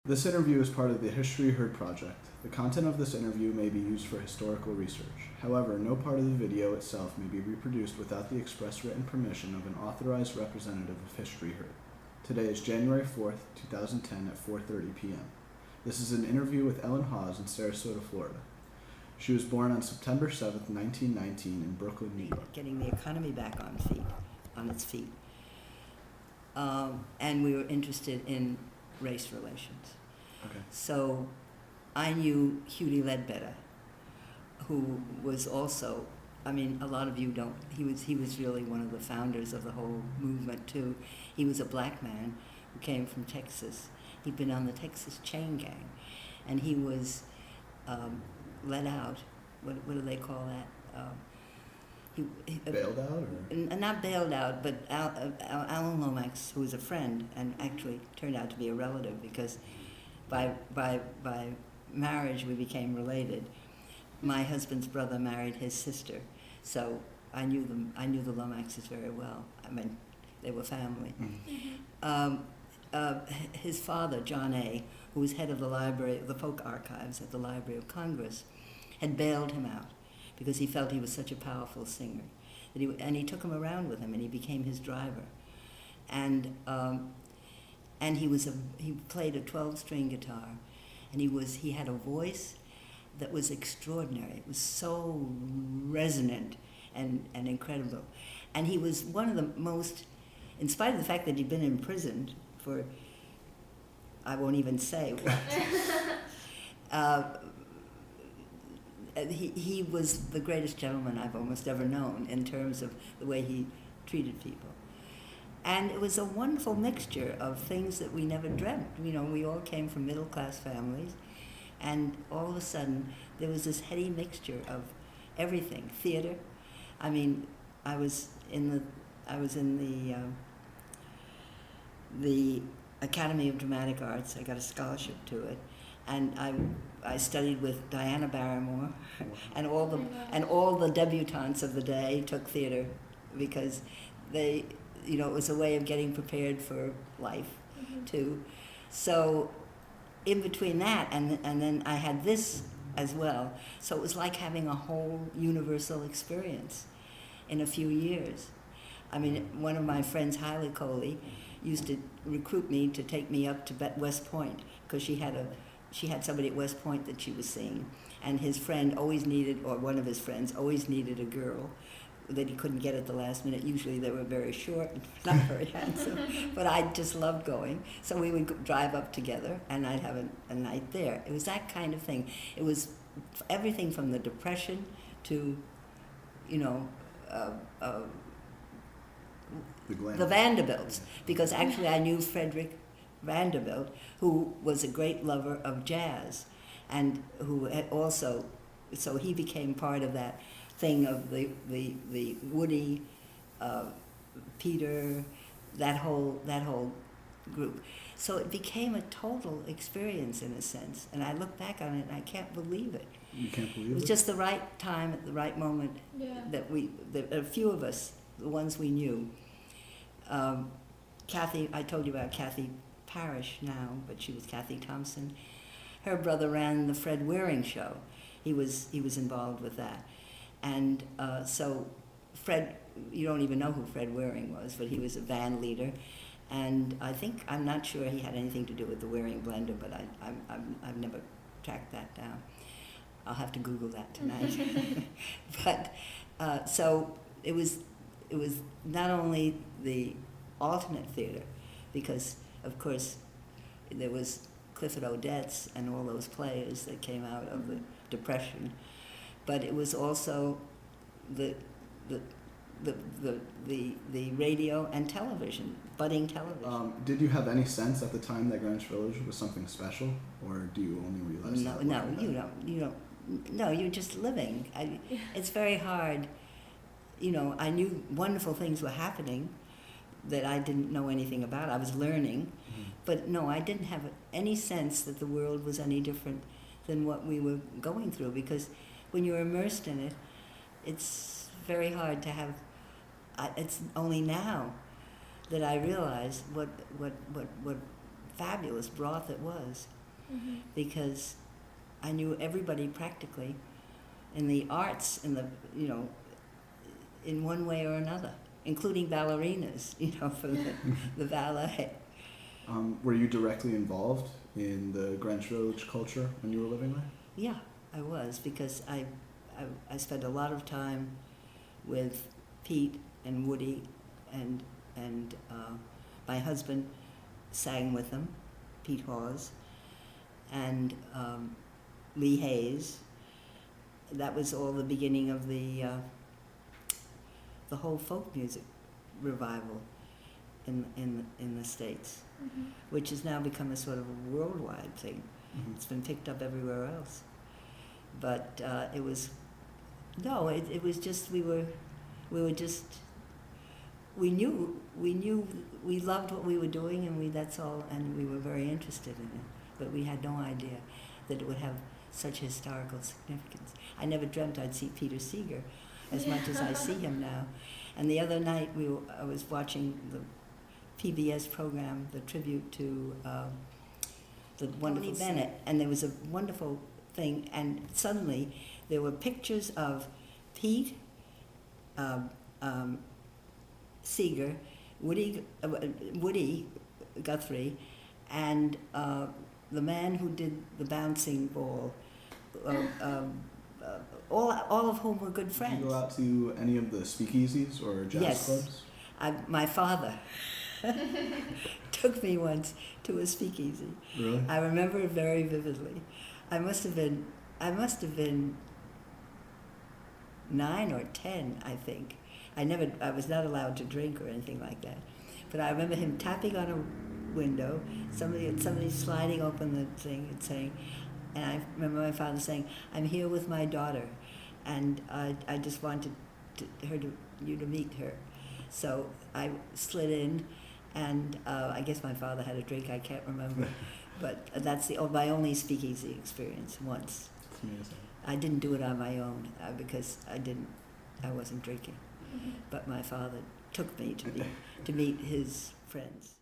This interview is part of the History Heard project. The content of this interview may be used for historical research. However, no part of the video itself may be reproduced without the express written permission of an authorized representative of History Heard. Today is January 4th, 2010 at 4:30 p.m. This is an interview with Ellen Hawes in Sarasota, Florida. She was born on September 7th, 1919 in Brooklyn, New York. Getting the economy back on its feet. And we were interested in race relations. Okay. So I knew Hughie Ledbetter, who was also, I mean, a lot of you don't, he was really one of the founders of the whole movement too. He was a black man who came from Texas. He'd been on the Texas chain gang, and he was let out. What do they call that? Bailed out? Or? Not bailed out, but Alan Lomax, who was a friend and actually turned out to be a relative, because by marriage we became related. My husband's brother married his sister, so I knew the Lomaxes very well. I mean, they were family. Mm-hmm. His father, John A., who was head of the library, the folk archives at the Library of Congress, had bailed him out because he felt he was such a powerful singer. And he took him around with him, and he became his driver. And he played a 12-string guitar, and he had a voice that was extraordinary. It was so resonant and incredible. And he was one of the most, in spite of the fact that he'd been imprisoned for, I won't even say what, he was the greatest gentleman I've almost ever known in terms of the way he treated people. And it was a wonderful mixture of things that we never dreamt. You know, we all came from middle-class families, and all of a sudden there was this heady mixture of everything. Theater. I mean, I was in the Academy of Dramatic Arts. I got a scholarship to it, and I studied with Diana Barrymore, and all the debutantes of the day took theater because they, you know, it was a way of getting prepared for life, mm-hmm. too. So in between that and then I had this as well. So it was like having a whole universal experience in a few years. I mean, one of my friends, Hailey Coley, used to recruit me to take me up to West Point because she had somebody at West Point that she was seeing, and his friend always needed, or one of his friends always needed a girl that he couldn't get at the last minute. Usually they were very short and not very handsome, but I just loved going. So we would drive up together, and I'd have a night there. It was that kind of thing. It was everything from the Depression to, you know, the Vanderbilts, because actually I knew Frederick Vanderbilt, who was a great lover of jazz, and who had also, so he became part of that thing of the Woody, Peter, that whole group. So it became a total experience in a sense, and I look back on it and I can't believe it. You can't believe it? It was just the right time at the right moment. Yeah. That a few of us, the ones we knew. Kathy, I told you about Kathy Parrish now, but she was Kathy Thompson. Her brother ran the Fred Waring show. He was involved with that. And so Fred, you don't even know who Fred Waring was, but he was a band leader. And I'm not sure he had anything to do with the Waring blender, but I've never tracked that down. I'll have to Google that tonight. But so it was not only the alternate theater, because of course there was Clifford Odets and all those players that came out of the Depression, but it was also the radio and television, budding television. Did you have any sense at the time that Greenwich Village was something special, or do you only realize that? No, you don't. No, you're just living. It's very hard. You know, I knew wonderful things were happening that I didn't know anything about. I was learning, mm-hmm. But no, I didn't have any sense that the world was any different than what we were going through, because when you're immersed in it, it's very hard to have. It's only now that I realize what fabulous broth it was, because I knew everybody practically in the arts, in the, in one way or another, including ballerinas, for the ballet. Were you directly involved in the Greenwich Village culture when you were living there? Yeah, I was, because I spent a lot of time with Pete and Woody, and my husband sang with them, Pete Hawes, and Lee Hayes. That was all the beginning of the whole folk music revival in the States, which has now become a sort of a worldwide thing. It's been picked up everywhere else. But it was just we knew we loved what we were doing, and that's all, and we were very interested in it. But we had no idea that it would have such historical significance. I never dreamt I'd see Peter Seeger as much as I see him now. And the other night I was watching the PBS program, the tribute to the wonderful Bennett, and there was a wonderful thing, and suddenly there were pictures of Pete Seeger, Woody Guthrie, and the man who did the bouncing ball, all of whom were good friends. Did you go out to any of the speakeasies or jazz clubs? My father took me once to a speakeasy. Really? I remember it very vividly. I must have been 9 or 10, I think. I was not allowed to drink or anything like that. But I remember him tapping on a window, somebody sliding open the thing and saying, and I remember my father saying, "I'm here with my daughter, and I just wanted you to meet her." So I slid in, and I guess my father had a drink, I can't remember. But that's my only speakeasy experience once. That's amazing. I didn't do it on my own because I wasn't drinking. But my father took me to meet his friends.